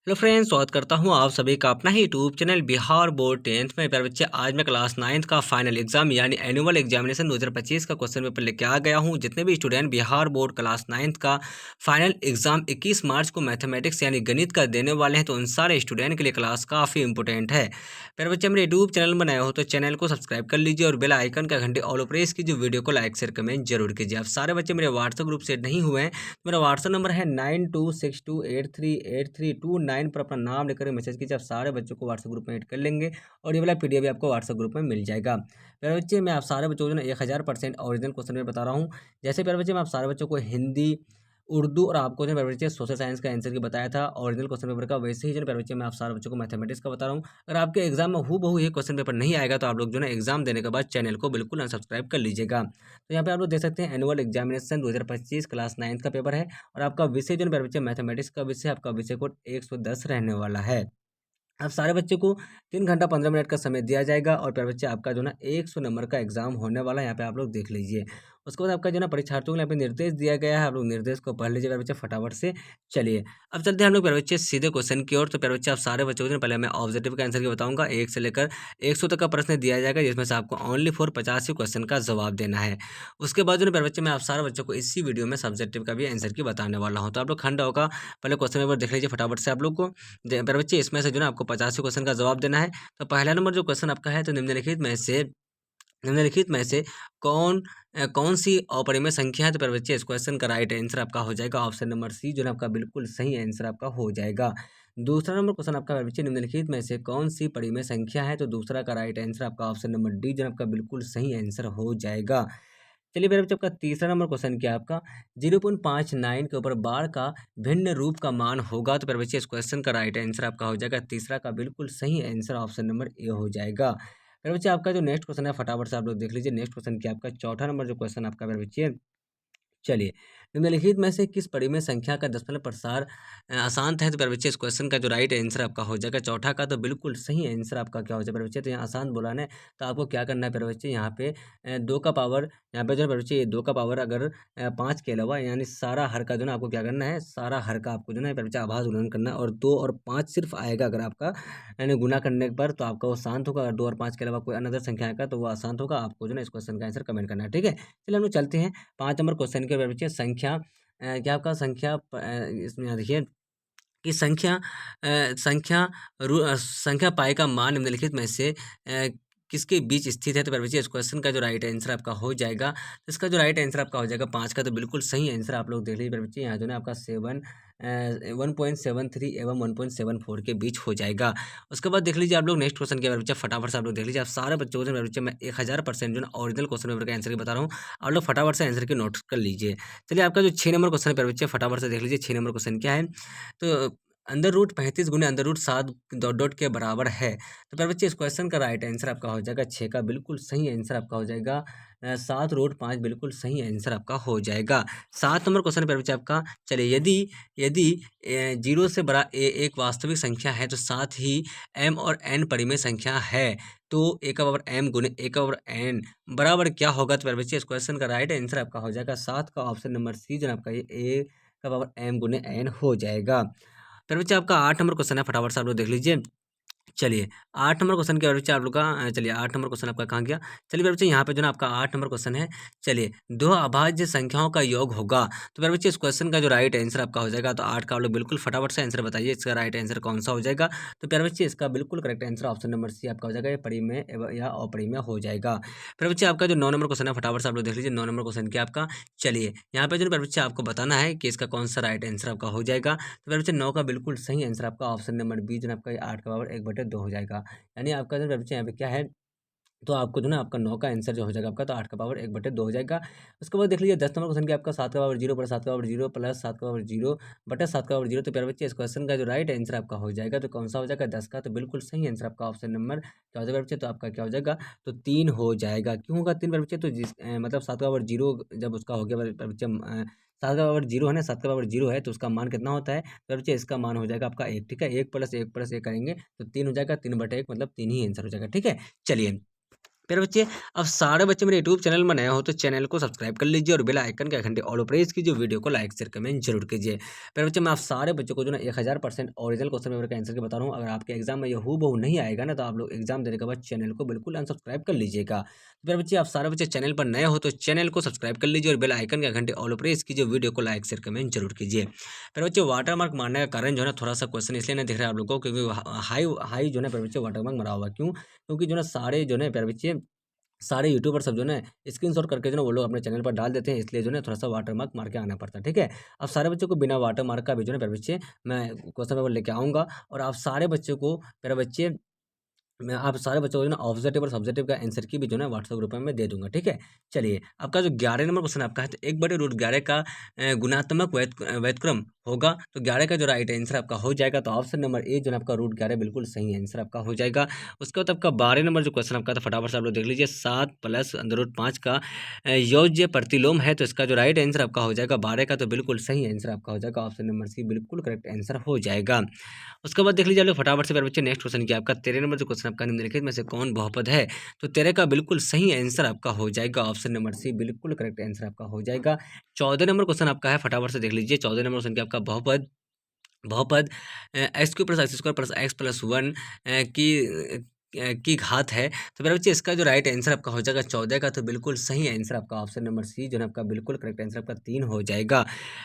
Hello friends, स्वागत करता हूं आप सभी का अपना ही YouTube channel Bihar board 10th में। प्यारे बच्चे, आज मैं क्लास 9th का फाइनल एग्जाम यानी एनुअल एग्जामिनेशन 2025 का क्वेश्चन पेपर लेके आ गया हूं। जितने भी student Bihar board class 9th का फाइनल एग्जाम 21 मार्च को मैथमेटिक्स यानी गणित का देने वाले हैं, तो उन सारे स्टूडेंट के लिए क्लास काफ़ी इंपॉर्टेंट है। प्यारे बच्चे, मेरे यूट्यूब चैनल बनाए हो तो चैनल को सब्सक्राइब कर लीजिए और बेल आइकन का घंटे ऑल प्रेस कीजिए। वीडियो को लाइक शेयर कमेंट जरूर कीजिए। आप सारे बच्चे मेरे व्हाट्सएप ग्रुप से नहीं हुए हैं, मेरा व्हाट्सअप नंबर है 9262838329 पर अपना नाम लेकर मैसेज कीजिए। आप सारे बच्चों को व्हाट्सएप ग्रुप में ऐड कर लेंगे और ये वाला पीडीएफ भी आपको व्हाट्सएप ग्रुप में मिल जाएगा। प्यारे बच्चे, मैं आप सारे बच्चों को जो ना 1000% ओरिजिनल क्वेश्चन में बता रहा हूँ। जैसे प्यारे बच्चे, मैं आप सारे बच्चों को हिंदी, उर्दू और आपको जो प्यारे बच्चे सोशल साइंस का आंसर की बताया था ओरिजिनल क्वेश्चन पेपर का, वैसे ही जो प्यारे बच्चे मैं आप सारे बच्चों को मैथमेटिक्स का बता रहा हूँ। अगर आपके एग्जाम में हूबहू ये क्वेश्चन पेपर नहीं आएगा तो आप लोग जो ना एग्जाम देने के बाद चैनल को बिल्कुल अनसब्सक्राइब कर लीजिएगा। तो यहाँ पे आप लोग देख सकते हैं एनुअल एग्जामिनेशन 2025 क्लास 9th का पेपर है और आपका विषय जो है बच्चे मैथमेटिक्स का विषय, आपका विषय कोड 110 रहने वाला है। अब सारे बच्चे को 3 घंटा 15 मिनट का समय दिया जाएगा और प्यारे बच्चे आपका जो ना 100 नंबर का एग्जाम होने वाला है। यहाँ पे आप लोग देख लीजिए। उसके बाद आपका जो ना परीक्षार्थियों के लिए यहाँ पे निर्देश दिया गया है, आप लोग निर्देश को पढ़ लीजिए प्यारे बच्चे फटाफट से। चलिए अब चलते हैं हम लोग प्यारे बच्चे सीधे क्वेश्चन की ओर। तो प्यारे बच्चे, आप सारे बच्चों को जो पहले मैं ऑब्जेक्टिव का आंसर की बताऊंगा, 1 से लेकर 100 तक का प्रश्न दिया जाएगा, जिसमें से आपको ओनली फॉर 50 क्वेश्चन का जवाब देना है। उसके बाद जो प्यारे बच्चे, मैं आप सारे बच्चों को इसी वीडियो में सब्जेक्टिव का भी आंसर की बताने वाला हूँ। तो आप लोग खंड होगा, पहले क्वेश्चन पेपर देख लीजिए फटाफट से आप लोग को। प्यारे बच्चे, इसमें से जो ना आपको 50 क्वेश्चन का जवाब देना है। तो पहला नंबर जो क्वेश्चन आपका है, तो निम्नलिखित में से कौन सी अपरिमेय संख्या है? तो प्यारे बच्चे, इस क्वेश्चन का राइट आंसर आपका हो जाएगा ऑप्शन नंबर सी, जो है आपका बिल्कुल सही आंसर आपका हो जाएगा। दूसरा नंबर क्वेश्चन आपका प्यारे बच्चे, निम्नलिखित में से कौन सी परिमेय संख्या है? तो दूसरा का राइट आंसर आपका ऑप्शन नंबर डी, जो है आपका बिल्कुल सही आंसर हो जाएगा। चलिए मेरे बच्चे, आपका तीसरा नंबर क्वेश्चन क्या है? आपका 0.59 के ऊपर बार का भिन्न रूप का मान होगा। तो मेरे बच्चे, इस क्वेश्चन का राइट आंसर आपका हो जाएगा तीसरा का बिल्कुल सही आंसर ऑप्शन नंबर ए हो जाएगा। मेरे बच्चे, आपका जो नेक्स्ट क्वेश्चन है फटाफट से आप लोग देख लीजिए। नेक्स्ट क्वेश्चन क्या है? आपका चौथा नंबर जो क्वेश्चन आपका मेरे बच्चे, चलिए, निम्नलिखित में से किस परिमेय संख्या का दशमलव प्रसार अशांत है? तो प्यारे बच्चे, इस क्वेश्चन का जो राइट आंसर आपका हो जाएगा चौथा का, तो बिल्कुल सही आंसर आपका क्या हो जाएगा प्यारे बच्चे? तो यहाँ अशांत बोला है, तो आपको क्या करना है प्यारे बच्चे, यहाँ पे 2 का पावर, यहाँ पे जो है प्यारे बच्चे, ये 2 का पावर अगर 5 के अलावा यानी सारा हर का जो ना आपको क्या करना है, सारा हर का आपको जो ना प्यारे बच्चे आभास गुणन करना है और 2 और 5 सिर्फ आएगा अगर आपका यानी गुना करने पर, तो आपका वो शांत होगा। अगर 2 और 5 के अलावा कोई अनदर संख्या आएगा तो वो अशांत होगा। आपको जो ना इस क्वेश्चन का आंसर कमेंट करना है, ठीक है। चलिए हम लोग चलते हैं 5 नंबर क्वेश्चन के बच्चे। संख्या क्या आपका संख्या इसमें यहाँ देखिए कि संख्या पाई का मान निम्नलिखित में से किसके बीच स्थित है? तो प्यारे बच्चे, इस क्वेश्चन का जो राइट आंसर आपका हो जाएगा, तो इसका जो राइट आंसर आपका हो जाएगा 5 का, तो बिल्कुल सही आंसर आप लोग देख लीजिए प्यारे बच्चे। यहाँ जो है आपका 1.73 एवं 1.74 के बीच हो जाएगा। उसके बाद देख लीजिए आप लोग नेक्स्ट क्वेश्चन के बारे में फटाफट से आप लोग देख लीजिए। आप सारे बच्चों को जो मेरे बच्चे, मैं 1000% जो है ओरिजिनल क्वेश्चन पेपर का आंसर की बता रहा हूँ, आप लोग फटाफट से आंसर की नोट कर लीजिए। चलिए, आपका जो 6 नंबर क्वेश्चन है प्यारे बच्चे, फटाफट से देख लीजिए 6 नंबर क्वेश्चन क्या है। तो अंडर रूट 35 गुने अंडर रूट 7 डॉट डॉट के बराबर है। तो प्यारे बच्चे, इस क्वेश्चन का राइट आंसर आपका हो जाएगा 6 का बिल्कुल सही आंसर आपका हो जाएगा 7 रूट 5 बिल्कुल सही आंसर आपका हो जाएगा। 7 नंबर क्वेश्चन प्यारे बच्चे आपका, चलिए, यदि यदि 0 से बड़ा ए एक वास्तविक संख्या है, तो साथ ही m और n परिमेय संख्या है, तो a का पावर m गुने a का पावर n बराबर क्या होगा? तो प्यारे बच्चे, इस क्वेश्चन का राइट आंसर आपका हो जाएगा 7 का ऑप्शन नंबर सी, जो आपका ये a का पावर m गुने n हो जाएगा। फिर बच्चे, आपका 8 नंबर क्वेश्चन है, फटाफट से आप लोग देख लीजिए। चलिए, 8 नंबर क्वेश्चन के बच्चे आप लोग का चलिए 8 नंबर क्वेश्चन आपका कहाँ गया? चलिए बच्चे, यहाँ पे जो ना आपका 8 नंबर क्वेश्चन है। चलिए, 2 अभाज्य संख्याओं का योग होगा। तो प्यारे बच्चे, इस क्वेश्चन का जो राइट आंसर आपका हो जाएगा, तो 8 का आप लोग बिल्कुल फटाफट से आंसर बताइए, इसका राइट आंसर कौन सा हो जाएगा? तो प्यारे बच्चे, इसका बिल्कुल correct answer option number C आपका हो जाएगा, ये परिमेय या अपरिमेय हो जाएगा। फिर बच्चे, आपका जो 9 नंबर क्वेश्चन है, फटाफट से आप लोग देख लीजिए 9 नंबर क्वेश्चन क्या आपका। चलिए, यहाँ पे जो प्यारे बच्चे आपको बताना है कि इसका कौन सा राइट आंसर आपका हो जाएगा। तो प्यारे बच्चे, 9 का बिल्कुल सही आंसर आपका ऑप्शन नंबर बी, जो आपका 8 का पावर 1/2 हो जाएगा। यानी आपका जो बच्चे यहाँ पे क्या है, तो आपको जो ना आपका 9 का आंसर जो हो जाएगा आपका, तो 8 का पावर 1/2 हो जाएगा। उसके बाद देख लीजिए 10 नंबर क्वेश्चन क्या आपका, 7 का पावर 0 बटा 7 का पावर 0 प्लस 7 का पावर 0 बटा 7 का पावर 0। तो प्यारे बच्चे, इस क्वेश्चन का जो राइट आंसर आपका हो जाएगा, तो कौन सा हो जाएगा? 10 का, तो बिल्कुल सही आंसर आपका ऑप्शन नंबर क्या हो जाएगा बच्चे? तो आपका क्या हो जाएगा? तो 3 हो जाएगा। क्यों होगा 3 बच्चे? तो मतलब 7 का पावर 0 जब उसका हो गया बच्चे, 7 का पावर 0 है ना, 7 का पावर 0 है, तो उसका मान कितना होता है? तो बच्चे, इसका मान हो जाएगा आपका 1, ठीक है। 1 + 1 + 1 करेंगे तो 3 हो जाएगा, 3/1 मतलब 3 ही आंसर हो जाएगा, ठीक है। चलिए, प्यारे बच्चे, अब सारे बच्चे मेरे यूट्यूब चैनल में नए हो तो चैनल को सब्सक्राइब कर लीजिए और बेल आइकन के घंटे ऑल प्रेस कीजिए, वीडियो को लाइक शेयर कमेंट जरूर कीजिए। प्यारे बच्चे, मैं आप सारे बच्चों को जो ना 1000% ओरिजिनल क्वेश्चन पेपर का आंसर के बता रहा हूँ। अगर आपके एग्जाम में ये हूबहू नहीं आएगा ना, तो आप लोग एग्जाम देने के बाद चैनल को बिल्कुल अनसब्सक्राइब कर लीजिएगा। तो प्यारे बच्चे, आप सारे बच्चे चैनल पर नए हो तो चैनल को सब्सक्राइब कर लीजिए और बेल आइकन के घंटे ऑल प्रेस कीजिए, वीडियो को लाइक शेयर कमेंट जरूर कीजिए। प्यारे बच्चे, वाटर मार्क मारने का कारण जो है ना, थोड़ा सा क्वेश्चन इसलिए नहीं दिख रहा है आप लोग को, क्योंकि हाई हाई जो है प्यारे बच्चे वाटर मार्क मरा हुआ है। क्यों? क्योंकि जो ना सारे जो है प्यारे बच्चे, सारे यूट्यूबर सब जो है स्क्रीनशॉट करके जो ना वो लोग अपने चैनल पर डाल देते हैं, इसलिए जो है थोड़ा सा वाटर मार्क मार के आना पड़ता है। ठीक है, अब सारे बच्चों को बिना वाटर मार्क का भी जो है प्यारे बच्चे मैं क्वेश्चन पेपर लेके आऊँगा, और आप सारे बच्चों को प्यारे बच्चे, मैं आप सारे बच्चों को जो ना ऑब्जेक्टिव और सब्जेक्टिव का आंसर की भी जो है व्हाट्सएप ग्रुप में मैं दे दूंगा। ठीक है, चलिए आपका जो 11 नंबर क्वेश्चन आपका है, तो 1/√11 का गुणात्मक व्युत्क्रम होगा, तो 11 का जो राइट आंसर आपका हो जाएगा, तो ऑप्शन नंबर ए जो है आपका √11 बिल्कुल सही आंसर आपका हो जाएगा। उसके बाद आपका 12 नंबर जो क्वेश्चन आपका था, फटाफट से आप लोग देख लीजिए। 7 + √5 का योज्य प्रतिलोम है, तो इसका जो राइट आंसर आपका हो जाएगा 12 का, तो बिल्कुल सही आंसर आपका हो जाएगा। ऑप्शन नंबर सी बिल्कुल करेक्ट आंसर हो जाएगा। उसके बाद देख लीजिए आप लोग फटाफट से प्यारे बच्चे, नेक्स्ट क्वेश्चन क्या आपका 13 नंबर जो क्वेश्चन आपका, निम्नलिखित में से कौन बहुपद है, तो 13 का बिल्कुल सही आंसर आपका हो जाएगा। ऑप्शन नंबर सी बिल्कुल करेक्ट आंसर आपका हो जाएगा। 14 नंबर क्वेश्चन आपका है, फटाफट से देख लीजिए। 14 नंबर क्वेश्चन क्या आपका, बहुपद बहुपद x³ + x² + x+1 की घात है, तो मेरे बच्चे इसका जो राइट आंसर आपका हो जाएगा 14 का, तो बिल्कुल सही आंसर आपका ऑप्शन नंबर सी जो है आपका बिल्कुल करेक्ट आंसर आपका 3 हो जाएगा।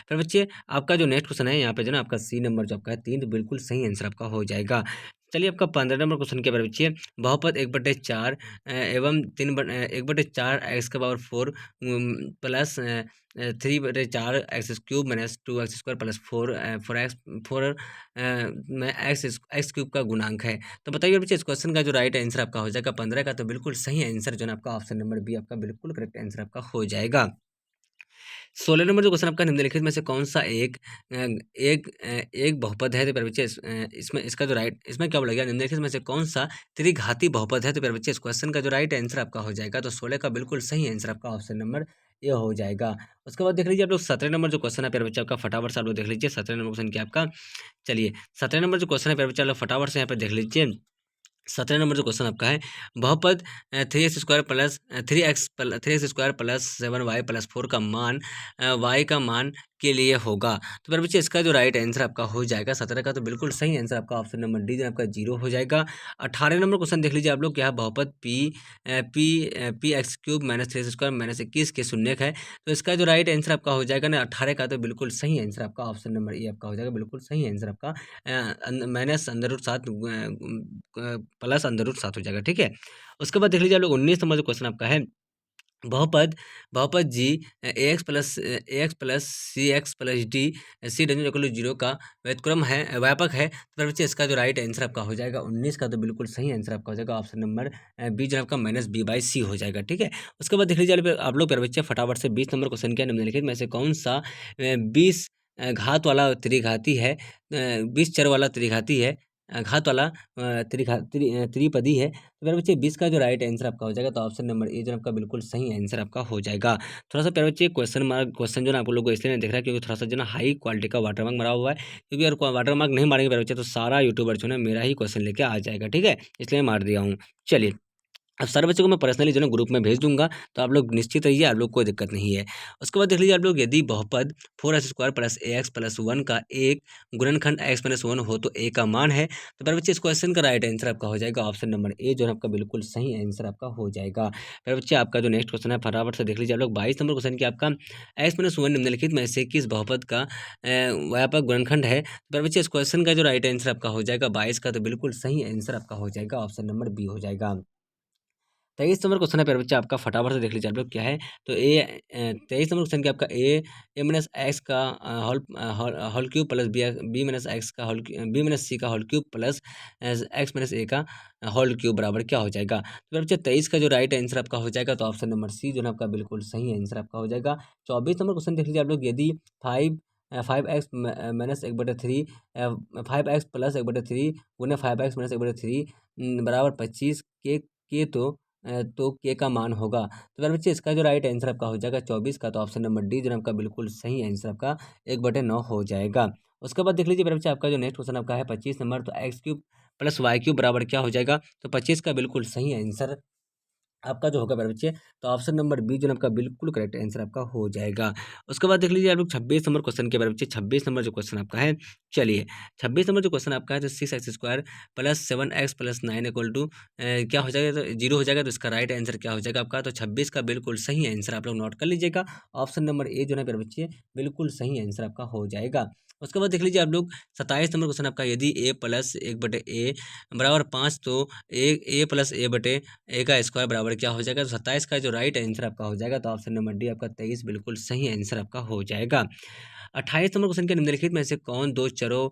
फिर बच्चे, आपका जो नेक्स्ट क्वेश्चन है यहाँ पे जो ना आपका सी नंबर जो आपका है 3, तो बिल्कुल सही आंसर आपका हो जाएगा। चलिए आपका 15 नंबर क्वेश्चन क्या है बच्चे, बहुपद 1/4 एवं 1/4 x⁴ प्लस 3/4 x³ - 2x² + 4 में x³ का गुणांक है। तो बताइए बच्चे, इस क्वेश्चन का जो राइट आंसर आपका हो जाएगा 15 का, तो बिल्कुल सही आंसर जो है आपका ऑप्शन नंबर बी आपका बिल्कुल करेक्ट आंसर आपका हो जाएगा। 16 नंबर जो क्वेश्चन आपका, निम्नलिखित में से कौन सा एक बहुपद है, तो प्यारे बच्चे इसमें इसका जो राइट, इसमें क्या बोला गया, निम्नलिखित में से कौन सा त्रिघाती बहुपद है, तो प्यारे बच्चे इस क्वेश्चन का जो राइट आंसर आपका हो जाएगा, तो 16 का बिल्कुल सही आंसर आपका ऑप्शन नंबर ए हो जाएगा। उसके बाद देख लीजिए आप लोग 17 नंबर जो क्वेश्चन है प्यारे बच्चे आपका, फटाफट से आप लोग देख लीजिए 17 नंबर क्वेश्चन क्या आपका। चलिए 17 नंबर जो क्वेश्चन है प्यारे बच्चे आप लोग फटाफट से यहाँ पे देख लीजिए। 17 नंबर जो क्वेश्चन आपका है, बहुपद 3x² प्लस 3x² + 7y + 4 का मान y का मान के लिए होगा, तो मेरे बच्चे इसका जो राइट आंसर आपका हो जाएगा 17 का, तो बिल्कुल सही आंसर आपका ऑप्शन नंबर डी जो आपका 0 हो जाएगा। 18 नंबर क्वेश्चन देख लीजिए आप लोग, क्या है, बहुपद पी x³ - 3x² - 21 के शून्यक है, तो इसका जो राइट आंसर आपका हो जाएगा ना 18 का, तो बिल्कुल सही आंसर आपका ऑप्शन नंबर ए आपका हो जाएगा, बिल्कुल सही आंसर आपका -√7 +√7 हो जाएगा। ठीक है, उसके बाद देख लीजिए आप लोग 19 नंबर जो क्वेश्चन आपका है, बहुपद बहुपद जी ax+ cx + d c = 0 का व्युत्क्रम है, व्यापक है, तो बच्चे इसका जो राइट आंसर आपका हो जाएगा 19 का, तो बिल्कुल सही आंसर आपका हो जाएगा ऑप्शन नंबर बी जो है आपका -b/c हो जाएगा। ठीक है, उसके बाद देख लीजिए आप लोग प्यारे बच्चे फटाफट से 20 नंबर क्वेश्चन क्या, निम्नलिखित में से कौन सा 20 घात वाला त्रिघाती है, 20 चर वाला त्रिघाती है, घात वाला त्रिपदी है, तो प्यारे बच्चे 20 का जो राइट आंसर आपका हो जाएगा, तो ऑप्शन नंबर ए जो आपका बिल्कुल सही आंसर आपका हो जाएगा। थोड़ा सा प्यारे बच्चे क्वेश्चन जो ना आप लोगों को इसलिए नहीं दिख रहा है, क्योंकि थोड़ा सा जो ना हाई क्वालिटी का वाटर मार्क मरा हुआ है, क्योंकि अगर वाटर मार्क नहीं मारेंगे प्यारे बच्चे, तो सारा यूट्यूबर जो है मेरा ही क्वेश्चन लेके आ जाएगा। ठीक है, इसलिए मार दिया हूँ। चलिए, अब सारे बच्चों को मैं पर्सनली जो है ग्रुप में भेज दूंगा, तो आप लोग निश्चित रहिए, आप लोग कोई दिक्कत नहीं है। उसके बाद देख लीजिए आप लोग, यदि बहुपद 4x² + ax + 1 का एक गुणनखंड x-1 हो, तो a का मान है, तो प्यारे बच्चे इस क्वेश्चन का राइट आंसर आपका हो जाएगा ऑप्शन नंबर ए जो है आपका बिल्कुल सही आंसर आपका हो जाएगा। प्यारे बच्चे, आपका जो नेक्स्ट क्वेश्चन है फटाफट से देख लीजिए आप लोग, 22 नंबर क्वेश्चन की आपका x-1 निम्नलिखित में से किस बहुपद का व्यापक गुणनखंड है, तो प्यारे बच्चे इस क्वेश्चन का जो राइट आंसर आपका हो जाएगा 22 का, तो बिल्कुल सही आंसर आपका हो जाएगा ऑप्शन नंबर बी हो जाएगा। 23 नंबर क्वेश्चन है प्यारे बच्चे आपका, फटाफट से देख लीजिए आप लोग क्या है, तो 23 नंबर क्वेश्चन क्या आपका, a - x का whole cube plus b - x का b - c का whole cube plus x - a का होल क्यूब बराबर क्या हो जाएगा, तो प्यारे बच्चे 23 का जो राइट आंसर आपका हो जाएगा, तो ऑप्शन नंबर सी जो है आपका बिल्कुल सही आंसर आपका हो जाएगा। 24 नंबर क्वेश्चन देख लीजिए आप लोग, यदि 5x - 1/3 5x + 1/3 गुना 5x - 1/3 बराबर 25 के तो के का मान होगा, तो यार बच्चे इसका जो राइट आंसर आपका हो जाएगा 24 का, तो ऑप्शन नंबर डी जो है आपका बिल्कुल सही आंसर आपका 1/9 हो जाएगा। उसके बाद देख लीजिए मेरे बच्चे, आपका जो नेक्स्ट क्वेश्चन आपका है 25 नंबर, तो x³ + y³ बराबर क्या हो जाएगा, तो 25 का बिल्कुल सही आंसर आपका जो होगा मेरे बच्चे, तो ऑप्शन नंबर बी जो है आपका बिल्कुल करेक्ट आंसर आपका हो जाएगा। उसके बाद देख लीजिए आप लोग 26 नंबर क्वेश्चन के मेरे बच्चे, 26 नंबर जो क्वेश्चन आपका है, चलिए 26 नंबर जो क्वेश्चन आपका है, तो 6x² plus 7x plus 9 equal to क्या हो जाएगा, तो 0 हो जाएगा। तो इसका राइट आंसर क्या हो जाएगा आपका, तो 26 का बिल्कुल सही आंसर आप लोग नोट कर लीजिएगा। ऑप्शन नंबर ए जो है मेरे बच्चे बिल्कुल सही आंसर आपका हो जाएगा। उसके बाद देख लीजिए आप लोग 27 नंबर क्वेश्चन आपका, यदि a प्लस 1/a बराबर 5, तो ए प्लस ए बटे ए का स्क्वायर बराबर क्या हो जाएगा, तो 27 का जो राइट आंसर आपका हो जाएगा, तो ऑप्शन नंबर डी आपका 23 बिल्कुल सही आंसर आपका हो जाएगा। 28 नंबर क्वेश्चन के निम्नलिखित में से कौन दो चरों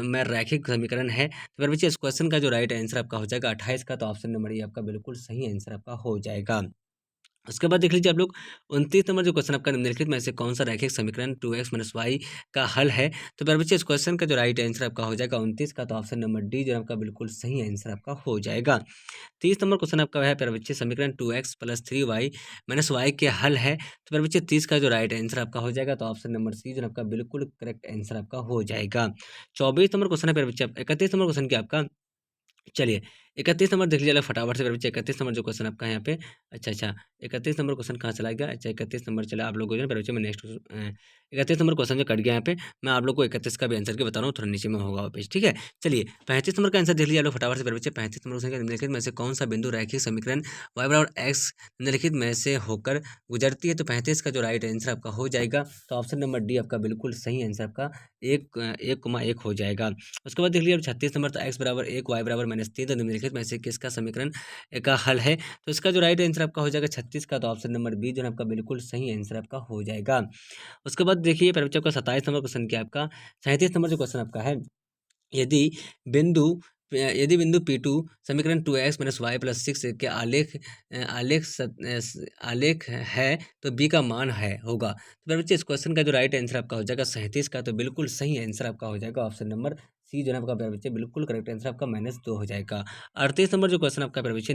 में रैखिक समीकरण है, तो मेरे बच्चे इस क्वेश्चन का जो राइट आंसर आपका हो जाएगा 28 का, तो ऑप्शन नंबर ए आपका बिल्कुल सही आंसर आपका हो जाएगा। उसके बाद देख लीजिए आप लोग 29 नंबर जो क्वेश्चन आपका, निम्नलिखित में से कौन सा रैखिक समीकरण 2x माइनस वाई का हल है, तो मेरे बच्चे इस क्वेश्चन का जो राइट आंसर आपका हो जाएगा 29 का, तो ऑप्शन नंबर डी जो आपका बिल्कुल सही आंसर आपका हो जाएगा। 30 नंबर क्वेश्चन आपका है मेरे बच्चे, समीकरण 2x plus 3y minus Y के हल है, तो मेरे बच्चे 30 का जो राइट आंसर आपका हो जाएगा, तो ऑप्शन नंबर सी जो आपका बिल्कुल करेक्ट आंसर आपका हो जाएगा। 24 नंबर क्वेश्चन है मेरे बच्चे, 31 नंबर क्वेश्चन क्या आपका, चलिए 31 नंबर देख लीजिए फटाफट से मेरे बच्चे। 31 नंबर जो क्वेश्चन आपका है यहाँ पे, अच्छा 31 नंबर क्वेश्चन कहाँ चला गया, अच्छा 31 नंबर चला आप लोगों को जो है मेरे बच्चे। मैं नेक्स्ट 31 नंबर क्वेश्चन जो कट गया यहाँ पे, मैं आप लोग को 31 का भी आंसर के बता रहा हूँ, थोड़ा नीचे में होगा वो पेज, ठीक है। चलिए 35 नंबर का आंसर देख लीजिए आप लोग फटाफट से मेरे बच्चे। 35 नंबर क्वेश्चन निम्नलिखित में से कौन सा बिंदु रैखिक समीकरण y बराबर x निम्नलिखित में से होकर गुजरती है, तो 35 का जो राइट आंसर आपका हो जाएगा, तो ऑप्शन नंबर डी आपका बिल्कुल सही आंसर आपका 1,1 हो जाएगा। उसके बाद देख लीजिए 36 नंबर, तो x बराबर 1 y बराबर -3, तो निम्नलिखित में से किसका समीकरण का हल है, तो इसका जो राइट आंसर आपका हो जाएगा 36 का, तो ऑप्शन नंबर बी जो है आपका बिल्कुल सही आंसर आपका हो जाएगा। उसके बाद देखिए मेरे बच्चों का 27 नंबर क्वेश्चन क्या आपका, 37 नंबर जो क्वेश्चन आपका है, यदि बिंदु यदि बिंदु P2 समीकरण 2x माइनस वाई प्लस 6 के आलेख है, तो बी का मान है होगा, तो मेरे बच्चे इस क्वेश्चन का जो राइट आंसर आपका हो जाएगा 37 का, तो बिल्कुल सही आंसर आपका हो जाएगा ऑप्शन नंबर सी जो है आपका मेरे बच्चे बिल्कुल करेक्ट आंसर आपका -2 हो जाएगा। 38 नंबर जो क्वेश्चन आपका मेरे बच्चे,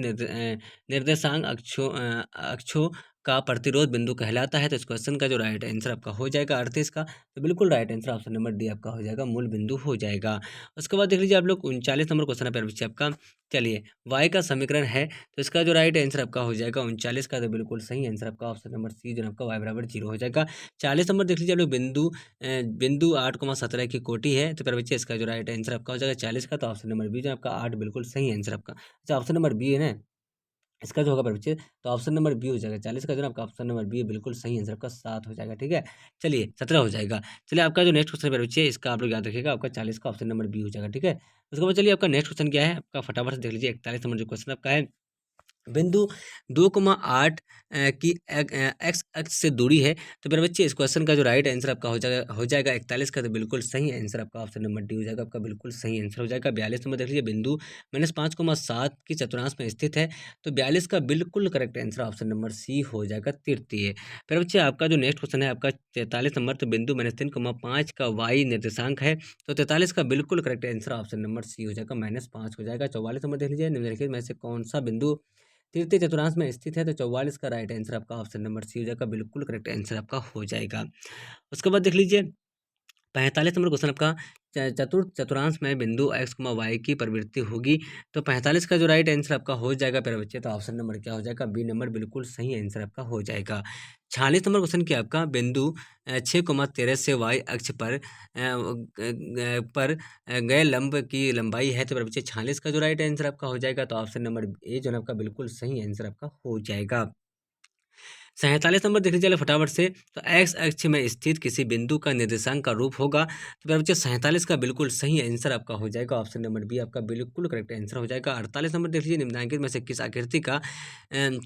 निर्देशांक अक्षों का प्रतिरोध बिंदु कहलाता है, तो इस क्वेश्चन का जो राइट आंसर आपका हो जाएगा 38 का, तो बिल्कुल right answer option number D आपका हो जाएगा, मूल बिंदु हो जाएगा। उसके बाद देख लीजिए आप लोग 39 नंबर क्वेश्चन है प्यारे बच्चे आपका, चलिए y का समीकरण है, तो इसका जो राइट आंसर आपका हो जाएगा 39 का, तो बिल्कुल सही आंसर आपका ऑप्शन नंबर सी जो है आपका y बराबर 0 हो जाएगा। 40 नंबर देख लीजिए आप लोग, बिंदु 8,17 की कोटि है, तो प्यारे बच्चे इसका जो राइट आंसर आपका हो जाएगा 40 का, तो ऑप्शन नंबर बी जो है आपका 8 बिल्कुल सही आंसर आपका। अच्छा ऑप्शन नंबर बी है ना इसका जो होगा मेरे बच्चे, तो ऑप्शन नंबर बी हो जाएगा। 40 का जो है आपका ऑप्शन नंबर बी बिल्कुल सही आंसर आपका 7 हो जाएगा, ठीक है। चलिए 17 हो जाएगा। चलिए आपका जो नेक्स्ट क्वेश्चन है मेरे बच्चे, इसका आप लोग याद रखिएगा, आपका 40 का ऑप्शन नंबर बी हो जाएगा, ठीक है। उसके बाद चलिए आपका नेक्स्ट क्वेश्चन क्या है आपका, फटाफट से देख लीजिए। 41 नंबर जो क्वेश्चन आपका है, बिंदु 2,8 की एक्स अक्ष से दूरी है, तो मेरे बच्चे इस क्वेश्चन का जो राइट आंसर आपका हो जाएगा 41 का, तो बिल्कुल सही आंसर आपका ऑप्शन नंबर डी हो जाएगा, आपका बिल्कुल सही आंसर हो जाएगा। 42 नंबर देख लीजिए, बिंदु -5,7 की चतुर्थांश में स्थित है, तो 42 का बिल्कुल correct answer option number C हो जाएगा, तृतीय। फिर बच्चे आपका जो नेक्स्ट क्वेश्चन है आपका 43 नंबर, तो बिंदु -3,5 का वाई निर्देशांक है, तो 43 का बिल्कुल correct answer option number C हो जाएगा, -5 हो जाएगा। 44 नंबर देख लीजिए, निम्नलिखित में से कौन सा बिंदु तृतीय चतुर्थांश में स्थित है, तो 44 का राइट आंसर आपका ऑप्शन नंबर सी हो जाएगा, बिल्कुल करेक्ट आंसर आपका हो जाएगा। उसके बाद देख लीजिए 45 नंबर क्वेश्चन आपका, चतुर्थ चतुर्थांश में बिंदु x, y की प्रवृत्ति होगी, तो 45 का जो राइट आंसर आपका हो जाएगा प्यारे बच्चे, तो ऑप्शन नंबर क्या हो जाएगा, बी नंबर बिल्कुल सही आंसर आपका हो जाएगा। 46 नंबर क्वेश्चन क्या आपका, बिंदु 6,13 से y अक्ष पर गए लंब की लंबाई है, तो प्यारे बच्चे 46 का जो राइट आंसर आपका हो जाएगा, तो ऑप्शन नंबर ए जो है आपका बिल्कुल सही आंसर आपका हो जाएगा। 47 नंबर देख लीजिए फटाफट से, तो एक्स अक्ष में स्थित किसी बिंदु का निर्देशांक का रूप होगा, तो मेरे बच्चे 47 का बिल्कुल सही आंसर आपका हो जाएगा, ऑप्शन नंबर बी आपका बिल्कुल करेक्ट आंसर हो जाएगा। 48 नंबर देख लीजिए, निम्नलिखित में से किस आकृति का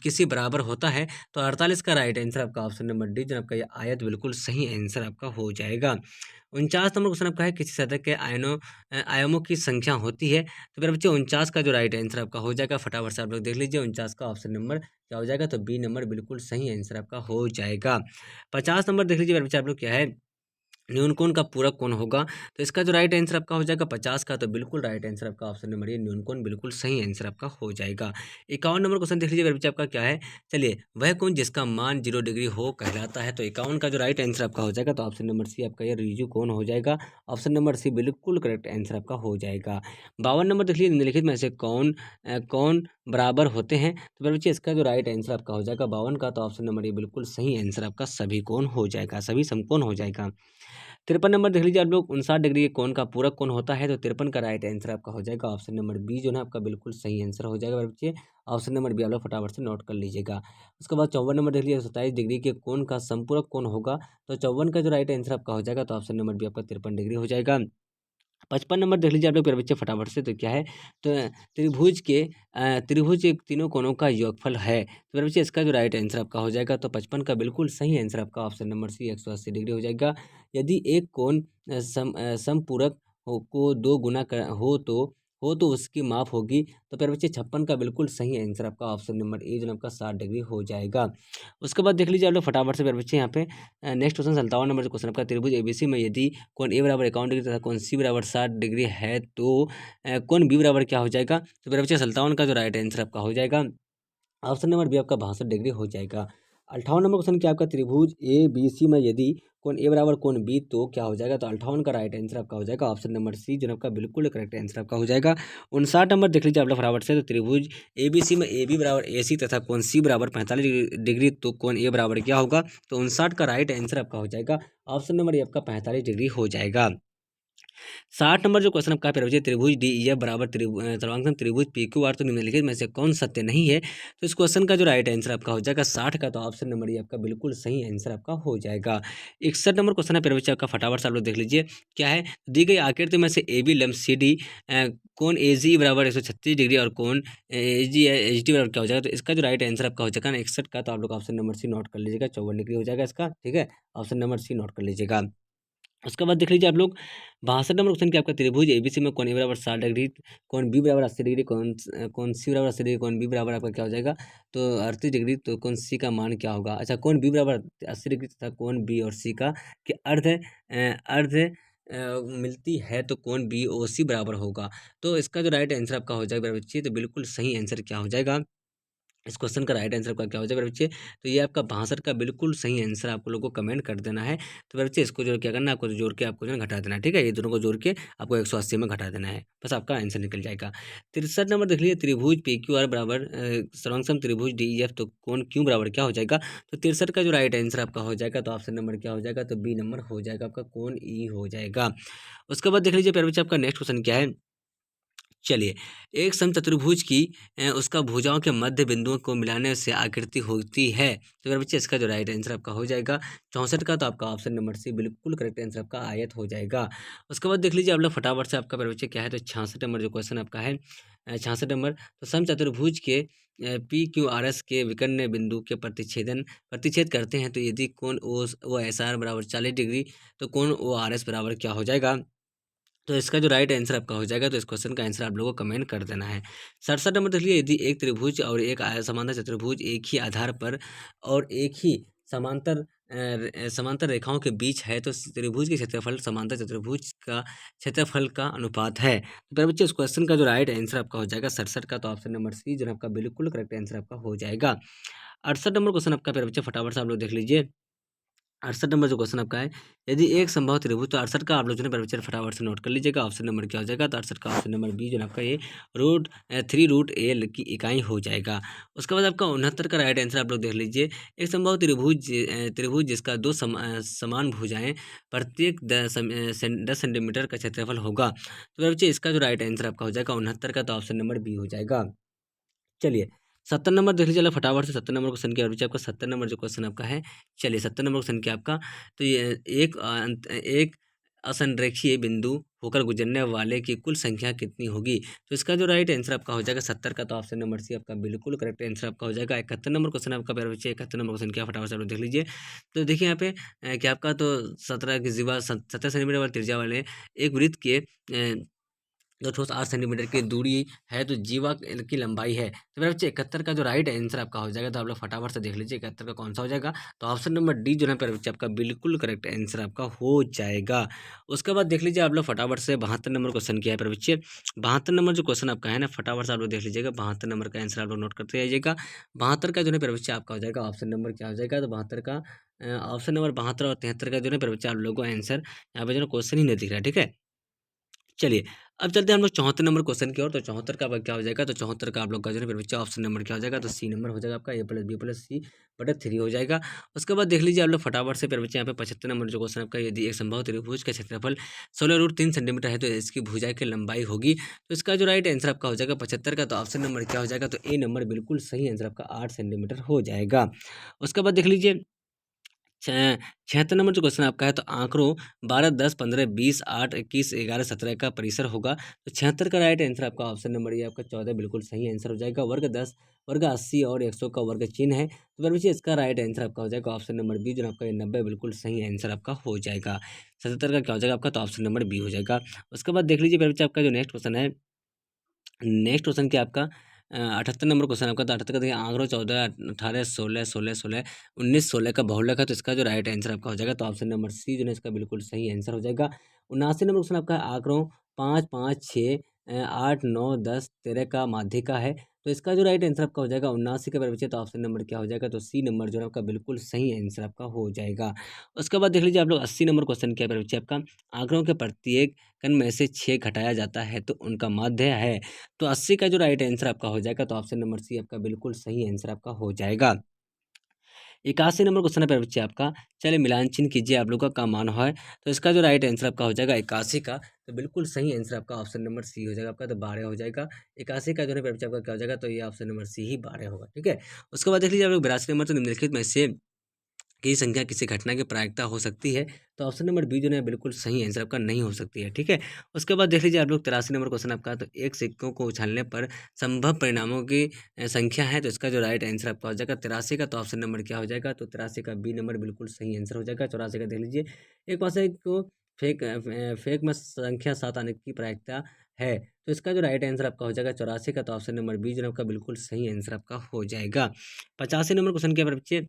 किसी बराबर होता है, तो 48 का राइट आंसर आपका ऑप्शन नंबर डी जो आपका ये आयत बिल्कुल सही आंसर आपका हो जाएगा। 49 नंबर क्वेश्चन आपका है, किसी सतह के आयामों की संख्या होती है, तो मेरे बच्चे 49 का जो राइट आंसर आपका हो जाएगा, फटाफट से आप लोग देख लीजिए 49 का ऑप्शन नंबर क्या हो जाएगा, तो बी नंबर बिल्कुल सही आंसर आपका हो जाएगा। 50 नंबर देख लीजिए मेरे बच्चे आप लोग क्या है, न्यून कोण का पूरक कोण होगा? तो इसका जो राइट आंसर आपका हो जाएगा 50 का, तो बिल्कुल राइट आंसर आपका ऑप्शन नंबर ए न्यून कोण बिल्कुल सही आंसर आपका हो जाएगा। 51 नंबर क्वेश्चन देख लीजिए मेरे बच्चे आपका क्या है? चलिए, वह कोण जिसका मान 0 डिग्री हो कहलाता है। तो 51 का जो राइट आंसर आपका हो जाएगा, तो ऑप्शन नंबर सी आपका ये रिजु कोण हो जाएगा। ऑप्शन नंबर सी बिल्कुल करेक्ट आंसर आपका हो जाएगा। 52 नंबर देख लीजिए, निम्नलिखित में से कौन बराबर होते हैं? तो मेरे बच्चे इसका जो राइट आंसर आपका हो जाएगा 52 का, तो ऑप्शन नंबर ए बिल्कुल सही आंसर आपका सभी कोण हो जाएगा, सभी समकोण हो जाएगा। 53 नंबर देख लीजिए आप लोग, 59 डिग्री के कोण का पूरक कोण होता है। तो 53 का राइट आंसर आपका हो जाएगा ऑप्शन नंबर बी, जो है आपका बिल्कुल सही आंसर हो जाएगा मेरे बच्चे। ऑप्शन नंबर बी आप लोग फटाफट से नोट कर लीजिएगा। उसके बाद 54 नंबर देख लीजिए, 27 डिग्री के कोण का संपूरक कोण होगा। तो 54 का जो राइट आंसर आपका हो जाएगा, तो ऑप्शन नंबर बी आपका 53 डिग्री हो जाएगा। 55 नंबर देख लीजिए आप लोग प्यारे बच्चे फटाफट से, तो क्या है? तो त्रिभुज के तीनों कोणों का योगफल है। तो मेरे बच्चे इसका जो राइट आंसर आपका हो जाएगा, तो 55 का बिल्कुल सही आंसर आपका ऑप्शन नंबर सी 180 डिग्री हो जाएगा। यदि एक कोण समपूरक को दो गुना हो तो उसकी माप होगी। तो प्यारे बच्चे 56 का बिल्कुल सही आंसर आपका ऑप्शन नंबर ए जो आपका 60 डिग्री हो जाएगा। उसके बाद देख लीजिए आप लोग फटाफट से प्यारे बच्चे यहाँ पे नेक्स्ट क्वेश्चन 57 नंबर क्वेश्चन आपका, त्रिभुज एबीसी में यदि कोण ए बराबर 51 डिग्री तथा कोण सी बराबर 60 डिग्री है, तो कोण बी बराबर क्या हो जाएगा? तो मेरे बच्चे 57 का जो राइट आंसर आपका हो जाएगा, ऑप्शन नंबर बी आपका 62 डिग्री हो जाएगा। 58 नंबर क्वेश्चन क्या आपका, त्रिभुज ए बी सी में यदि कोण ए बराबर कोण बी, तो क्या हो जाएगा? तो 58 का राइट आंसर आपका हो जाएगा ऑप्शन नंबर सी, जो आपका बिल्कुल करेक्ट आंसर आपका हो जाएगा। 59 नंबर देख लीजिए आप लोग फटाफट से, तो त्रिभुज ए बी सी में ए बी बराबर ए सी तथा कोण सी बराबर 45 डिग्री, तो कोण ए बराबर क्या होगा? तो 59 का राइट आंसर आपका हो जाएगा ऑप्शन नंबर ए आपका 45 डिग्री हो जाएगा। 60 नंबर जो क्वेश्चन आपका है, प्रवचय त्रिभुज डी ई एफ बराबर सर्वांगसम त्रिभुज पी क्यू आर, तो निम्नलिखित में से कौन सत्य नहीं है? तो इस क्वेश्चन का जो राइट आंसर आपका हो जाएगा 60 का, तो ऑप्शन नंबर ये आपका बिल्कुल सही आंसर आपका हो जाएगा। 61 नंबर क्वेश्चन है प्रवचय आपका, फटाफट से आप लोग देख लीजिए क्या है? दी गई आकृति में से ए बी लंब सी डी कोण ए जी बराबर 136 डिग्री और कोण एच डी बराबर क्या हो जाएगा? तो इसका जो राइट आंसर आपका हो जाएगा ना 61 का, तो आप लोग ऑप्शन नंबर सी नोट कर लीजिएगा, 54 डिग्री हो जाएगा इसका, ठीक है? ऑप्शन नंबर सी नोट कर लीजिएगा। उसके बाद देख लीजिए आप लोग 62 नंबर क्वेश्चन क्या आपका, त्रिभुज एबीसी में कोण ए बराबर 60 डिग्री, कोण बी बराबर 80 डिग्री, कोण सी बराबर 80 डिग्री, कोण बी बराबर आपका क्या हो जाएगा? तो 38 डिग्री, तो कोण सी का मान क्या होगा? अच्छा, कोण बी बराबर 80 डिग्री तथा कोण बी और सी का कि अर्ध मिलती है, तो कोण बी ओ सी बराबर होगा। तो इसका जो राइट आंसर आपका हो जाएगा मेरे बच्चे, तो बिल्कुल सही आंसर क्या हो जाएगा? इस क्वेश्चन का राइट आंसर आपका क्या हो जाएगा मेरे बच्चे? तो ये आपका 62 का बिल्कुल सही आंसर आप लोगों को कमेंट कर देना है। तो मेरे बच्चे इसको जो क्या करना है, आपको जोड़ के आपको जो है घटा देना है, ठीक है? ये दोनों को जोड़ के आपको 180 में घटा देना है, बस आपका आंसर निकल जाएगा। 63 नंबर देख लीजिए, त्रिभुज पी क्यू आर बराबर सर्वसम त्रिभुज डी ई एफ, तो कोण क्यू बराबर क्या हो जाएगा? तो 63 का जो राइट आंसर आपका हो जाएगा, तो ऑप्शन नंबर क्या हो जाएगा? तो बी नंबर हो जाएगा आपका, कोण ई हो जाएगा। उसके बाद देख लीजिए प्यारे बच्चे आपका नेक्स्ट क्वेश्चन क्या है? चलिए, एक समचतुर्भुज की उसका भुजाओं के मध्य बिंदुओं को मिलाने से आकृति होती है। तो मेरे बच्चे इसका जो राइट आंसर आपका हो जाएगा 64 का, तो आपका ऑप्शन नंबर सी बिल्कुल करेक्ट आंसर आपका आयत हो जाएगा। उसके बाद देख लीजिए आप लोग फटाफट से, आपका मेरे बच्चे क्या है? तो 66 नंबर जो क्वेश्चन आपका है, 66 नंबर, तो समचतुर्भुज के पी क्यू आर एस के विकर्ण बिंदु के प्रतिच्छेद करते हैं, तो यदि कोण ओ एस आर बराबर 40 डिग्री, तो कोण ओ आर एस बराबर क्या हो जाएगा? तो इसका जो राइट आंसर आपका हो जाएगा, तो इस क्वेश्चन का आंसर आप लोगों को कमेंट कर देना है। 67 नंबर देख लीजिए, यदि एक त्रिभुज और एक समांतर चतुर्भुज एक ही आधार पर और एक ही समांतर रेखाओं के बीच है, तो त्रिभुज के क्षेत्रफल समांतर चतुर्भुज का क्षेत्रफल का अनुपात है। तो मेरे बच्चे इस क्वेश्चन का जो राइट आंसर आपका हो जाएगा 67 का, तो ऑप्शन नंबर सी जो है आपका बिल्कुल करेक्ट आंसर आपका हो जाएगा। 68 नंबर क्वेश्चन आपका मेरे बच्चे फटाफट से आप लोग देख लीजिए। 68 नंबर जो क्वेश्चन आपका है, यदि एक संभव त्रिभुज, तो 68 का आप लोग जो है बच्चे फटाफट से नोट कर लीजिएगा, ऑप्शन नंबर क्या हो जाएगा? तो 68 का ऑप्शन नंबर बी जो है आपका ये रूट 3 रूट ए की इकाई हो जाएगा। उसके बाद आपका 69 का राइट आंसर आप लोग देख लीजिए, एक संभव त्रिभुज जिसका दो समान भुजाएं प्रत्येक 10 सेंटीमीटर का क्षेत्रफल होगा। तो मेरे बच्चे इसका जो राइट आंसर आपका हो जाएगा 69 का, तो ऑप्शन नंबर बी हो जाएगा। चलिए, 70 नंबर देख लीजिए, चलो फटाफट से 70 नंबर क्वेश्चन क्या बच्चे आपका 70 नंबर जो क्वेश्चन आपका है। चलिए, 70 नंबर क्वेश्चन क्या आपका, तो ये एक असंरेखीय बिंदु होकर गुजरने वाले की कुल संख्या कितनी होगी? तो इसका जो राइट आंसर आपका हो जाएगा 70 का, तो ऑप्शन नंबर सी आपका बिल्कुल करेक्ट आंसर आपका हो जाएगा। 71 नंबर क्वेश्चन आपका प्यारे बच्चे, 71 नंबर क्वेश्चन क्या फटाफट से आप लोग देख लीजिए। तो देखिए यहाँ पे क्या आपका, तो 17 की जीवा 17 सेंटीमीटर वाली त्रिज्या वाले एक वृत्त के जो ठोस 8 सेंटीमीटर की दूरी है तो जीवा की लंबाई है। तो मेरे बच्चे 71 का जो राइट आंसर आपका हो जाएगा, तो आप लोग फटाफट से देख लीजिए 71 का कौन सा हो जाएगा। तो ऑप्शन नंबर डी जो है मेरे बच्चे आपका बिल्कुल करेक्ट आंसर आपका हो जाएगा। उसके बाद देख लीजिए आप लोग फटाफट से 72 नंबर क्वेश्चन किया है मेरे बच्चे। 72 नंबर जो क्वेश्चन आपका है ना, फटाफट से आप लोग देख लीजिएगा। 72 नंबर का आंसर आप लोग नोट करते जाइएगा। 72 का जो है मेरे बच्चे आपका हो जाएगा ऑप्शन नंबर क्या हो जाएगा, तो 72 का ऑप्शन नंबर 72 और 73 का जो है मेरे बच्चे आप लोगों को आंसर यहाँ पे जो है क्वेश्चन ही नहीं दिख रहा है, ठीक है। चलिए, अब चलते हैं हम लोग 74 नंबर क्वेश्चन की ओर। तो 74 का आपका क्या हो जाएगा, तो 74 का आप लोग का जो है मेरे बच्चे ऑप्शन नंबर क्या हो जाएगा, तो सी नंबर हो जाएगा आपका, a+b+c/3 हो जाएगा। उसके बाद देख लीजिए आप लोग फटाफट से मेरे बच्चे यहाँ पे 75 नंबर जो क्वेश्चन आपका, यदि एक समबाहु त्रिभुज का क्षेत्रफल 16√3 सेंटीमीटर है तो इसकी भुजाएं की लंबाई होगी। तो इसका जो राइट आंसर आपका हो जाएगा 75 का, तो ऑप्शन नंबर क्या हो जाएगा, तो ए नंबर बिल्कुल सही आंसर आपका 8 सेंटीमीटर हो जाएगा। उसके बाद देख लीजिए 76 नंबर जो क्वेश्चन आपका है, तो आंकड़ों 12, 10, 15, 20, 8, 21, 11, 17 का परिसर होगा। तो 76 का राइट आंसर आपका ऑप्शन नंबर ये आपका 14 बिल्कुल सही आंसर हो जाएगा। वर्ग 10, वर्ग 80 और 100 का वर्ग चिन्ह है, तो मेरे बच्चे इसका राइट आंसर आपका हो जाएगा ऑप्शन नंबर बी, जो आपका ये 90 बिल्कुल सही आंसर आपका हो जाएगा। 77 का क्या हो जाएगा आपका, तो ऑप्शन नंबर बी हो जाएगा। उसके बाद देख लीजिए मेरे बच्चे आपका जो नेक्स्ट क्वेश्चन है, नेक्स्ट क्वेश्चन क्या आपका 78 नंबर क्वेश्चन आपका। तो 78 का देखिए आंकड़ों 14, 18, 16, 16, 16, 19, 16 का बहुलक है, तो इसका जो राइट आंसर आपका हो जाएगा, तो ऑप्शन नंबर सी जो है इसका बिल्कुल सही आंसर हो जाएगा। 79 नंबर क्वेश्चन आपका आंकड़ों 5, 5, 6, 8, 9, 10, 13 का माध्यिका है, तो इसका जो राइट आंसर आपका हो जाएगा 79 के बराबर बचे, तो ऑप्शन नंबर क्या हो जाएगा, तो सी नंबर जो है आपका बिल्कुल सही आंसर आपका हो जाएगा। उसके बाद देख लीजिए आप लोग 80 नंबर क्वेश्चन क्या बराबर बचे आपका, आंकड़ों के प्रत्येक कण में से 6 घटाया जाता है तो उनका माध्य है। तो 80 का जो राइट आंसर आपका हो जाएगा, तो ऑप्शन नंबर सी आपका बिल्कुल सही आंसर आपका हो जाएगा। 81 नंबर क्वेश्चन है प्यारे बच्चे आपका, चलिए मिलान चिन्ह कीजिए आप लोगों का मान है, तो इसका जो राइट आंसर आपका हो जाएगा 81 का, तो बिल्कुल सही आंसर आपका ऑप्शन नंबर सी हो जाएगा आपका, तो 12 हो जाएगा। 81 का जो है प्यारे बच्चे आपका क्या हो जाएगा, तो ये ऑप्शन नंबर सी ही 12 होगा, ठीक है। उसके बाद देख लीजिए आप लोग 82 नंबर, तो निम्नलिखित में से की संख्या किसी घटना की प्रायिकता हो सकती है, तो ऑप्शन नंबर बी जो है बिल्कुल सही आंसर आपका नहीं हो सकती है, ठीक है। उसके बाद देख लीजिए आप लोग 83 नंबर क्वेश्चन आपका, तो एक सिक्कों को उछालने पर संभव परिणामों की संख्या है, तो इसका जो राइट आंसर आपका हो जाएगा 83 का, तो ऑप्शन नंबर क्या हो जाएगा, तो 83 का बी नंबर बिल्कुल सही आंसर हो जाएगा। 84 का देख लीजिए, एक पासे को फेक में संख्या 7 आने की प्रायिकता है, तो इसका जो राइट आंसर आपका हो जाएगा 84 का, तो ऑप्शन नंबर बी जो है आपका बिल्कुल सही आंसर आपका हो जाएगा। 85 नंबर क्वेश्चन के बच्चे,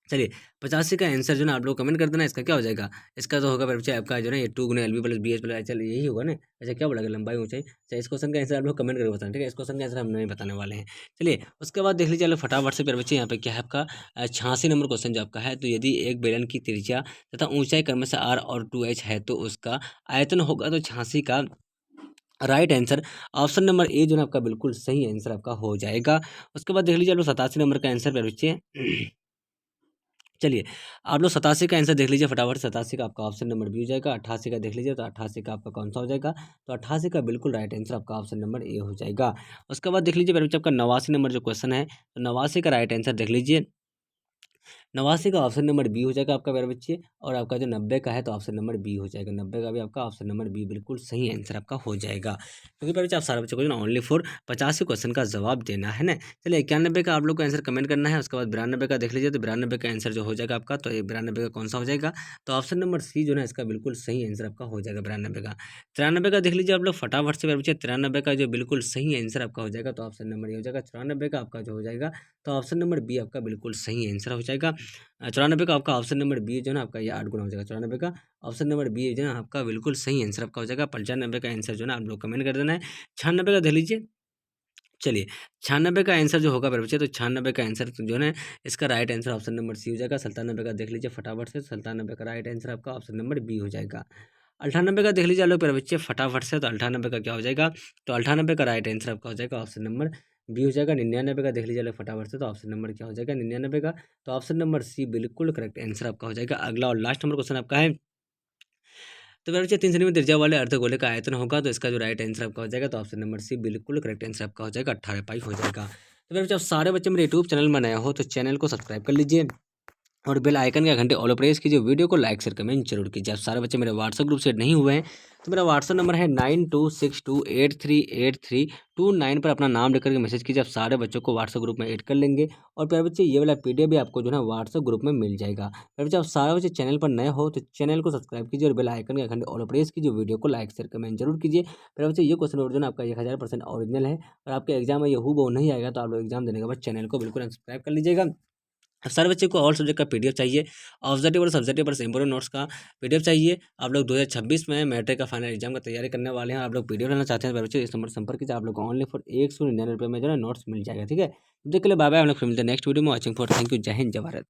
चलिए 85 का आंसर जो है ना आप लोग कमेंट कर देना, इसका क्या हो जाएगा, इसका तो होगा बच्चे आपका जो है ये 2 गुना LB+BH+, चलिए यही होगा ना। अच्छा क्या बोला लंबाई ऊंचाई, अच्छा इस क्वेश्चन का आंसर आप लोग कमेंट करके बताना, ठीक है। इस क्वेश्चन का आंसर हम नहीं बताने वाले हैं। चलिए उसके बाद देख लीजिए फटाफट से प्यारे बच्चे, यहाँ पे क्या है आपका 86 नंबर क्वेश्चन जो आपका है, तो यदि एक बेलन की त्रिज्या तथा ऊंचाई क्रम से R और 2H है तो उसका आयतन होगा, तो 86 का right answer option number A जो है आपका बिल्कुल सही आंसर आपका हो जाएगा। उसके बाद देख लीजिए आप लोग 87 नंबर का आंसर प्यारे बच्चे, चलिए आप लोग 87 का आंसर देख लीजिए फटाफट। 87 का आपका ऑप्शन नंबर बी हो जाएगा। 88 का देख लीजिए, तो 88 का आपका कौन सा हो जाएगा, तो 88 का बिल्कुल राइट आंसर आपका ऑप्शन नंबर ए हो जाएगा। उसके बाद देख लीजिए मेरे बच्चे आपका 89 नंबर जो क्वेश्चन है, तो 89 का राइट आंसर देख लीजिए। 89 का ऑप्शन नंबर बी हो जाएगा आपका मेरे बच्चे, और आपका जो 90 का है तो ऑप्शन नंबर बी हो जाएगा। 90 का भी आपका ऑप्शन नंबर बी बिल्कुल सही आंसर आपका हो जाएगा, क्योंकि मेरे बच्चे आप सारे बच्चों को ना ओनली फॉर 85 क्वेश्चन का जवाब देना है ना। चलिए 91 का आप लोग को आंसर कमेंट करना है। उसके बाद 92 का देख लीजिए, तो 92 का आंसर जो हो जाएगा आपका, तो ये 92 का कौन सा हो जाएगा, तो ऑप्शन नंबर सी जो है इसका बिल्कुल सही आंसर आपका हो जाएगा 92 का। 93 का देख लीजिए आप लोग फटाफट से मेरे बच्चे, 93 का जो बिल्कुल सही आंसर आपका हो जाएगा, तो ऑप्शन नंबर ये हो जाएगा। 94 का आपका जो हो जाएगा, तो ऑप्शन नंबर बी आपका बिल्कुल सही आंसर हो जाएगा। 94 का आपका ऑप्शन नंबर बी जो है ना आपका ये 8 गुना हो जाएगा। 94 का ऑप्शन नंबर बी जो है ना आपका बिल्कुल सही आंसर आपका हो जाएगा। 95 का आंसर जो है ना आप लोग कमेंट कर देना है। 96 का देख लीजिए, चलिए 96 का आंसर जो होगा मेरे बच्चे, तो 96 का आंसर जो है ना इसका right answer option number C हो जाएगा। 97 का देख लीजिए फटाफट से, 97 का राइट आंसर आपका ऑप्शन नंबर बी हो जाएगा। 98 का देख लीजिए आप लोग मेरे बच्चे फटाफट से, तो 98 का क्या हो जाएगा, तो 98 का राइट आंसर आपका हो जाएगा ऑप्शन नंबर बी हो जाएगा। 99 का देख लीजिए आप लोग फटाफट से, तो ऑप्शन नंबर क्या हो जाएगा 99 का, तो ऑप्शन नंबर सी बिल्कुल करेक्ट आंसर आपका हो जाएगा। अगला और लास्ट नंबर क्वेश्चन आपका है, तो मेरे बच्चे 3 सेंटीमीटर त्रिज्या वाले अर्धगोले का आयतन होगा, तो इसका जो राइट आंसर आपका हो जाएगा, तो ऑप्शन नंबर सी बिल्कुल करेक्ट आंसर आपका हो जाएगा। 18 पाई हो जाएगा। तो मेरे बच्चे आप सारे बच्चे मेरे यूट्यूब चैनल में नया हो तो चैनल को सब्सक्राइब कर लीजिए, और बेल आइकन का घंटे ऑल प्रेस कीजिए, वीडियो को लाइक शेयर कमेंट जरूर कीजिए। आप सारे बच्चे मेरे व्हाट्सएप ग्रुप से नहीं हुए हैं तो मेरा व्हाट्सएप नंबर है 9262838329 पर अपना नाम लिख करके मैसेज कीजिए। आप सारे बच्चों को व्हाट्सएप ग्रुप में ऐड कर लेंगे और प्यारे बच्चे ये वाला पीडीएफ भी आपको जो है व्हाट्सएप ग्रुप में मिल जाएगा। प्यारे बच्चे आप सारे बच्चे चैनल पर नए हो तो चैनल को सब्सक्राइब कीजिए और बेल आइकन का घंटे ऑल प्रेस कीजिए, वीडियो को लाइक शेयर कमेंट जरूर कीजिए। प्यारे बच्चे ये क्वेश्चन जो है आपका 1000% ओरिजिनल है और आपके एग्जाम में ये हूबहू नहीं आएगा तो आप लोग एग्जाम देने के बाद चैनल को बिल्कुल सब्सक्राइब कर लीजिएगा। सारे बच्चे को ऑल सब्जेक्ट का पीडीएफ चाहिए, ऑब्जेक्टिव और सब्जेक्टिव पर इंपोर्टेंट नोट्स का पीडीएफ चाहिए। आप लोग 2026 में मैट्रिक का फाइनल एग्जाम का तैयारी करने वाले हैं, आप लोग पीडीएफ लेना चाहते हैं बच्चे इस नंबर संपर्क कीजिए। आप लोग को ओनली फॉर 199 रुपये में जो है नोट्स मिल जाएगा। ठीक है, देख के लिए बाय बाय, हम लोग फिर मिलते हैं नेक्स्ट वीडियो में। वॉचिंग फॉर, थैंक यू, जय हिंद जय भारत।